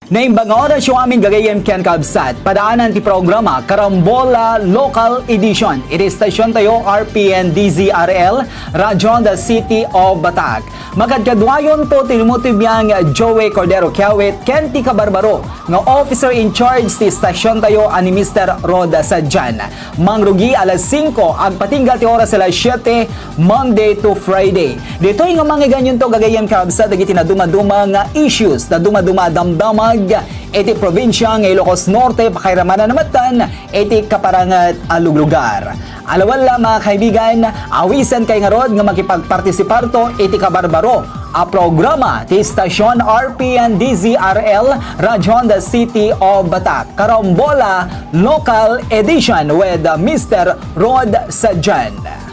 Naimbang oras yung aming gagayem ken kabsat. Padaanan ti programa Karambola Local Edition. Iti stasyon tayo RPN DZRL, Radyon the City of Batac. Magkadkadwayon to tinumutibiyang Joey Cordero Kiawit ken ti Kabarbaro nga officer in charge ti stasyon tayo ani Mr. Roda Sadjan. Mangrugi alas 5 ag patinggal ti oras alas 7 Monday to Friday. Dito nga mga ganyan to gagayem kabsat dagiti na dumaduma nga issues na dumaduma damdamag iti probinsya ng Ilocos Norte, Pakairamanan namatan, iti kaparangat aluglugar. Alawala mga kaibigan, awisan kay nga rod nga makipagpartisipar to iti Kabarbaro. A programa ti Stasyon RPN DZRL, Radyon the City of Batac. Karambola Local Edition with Mr. Rod Sadjan.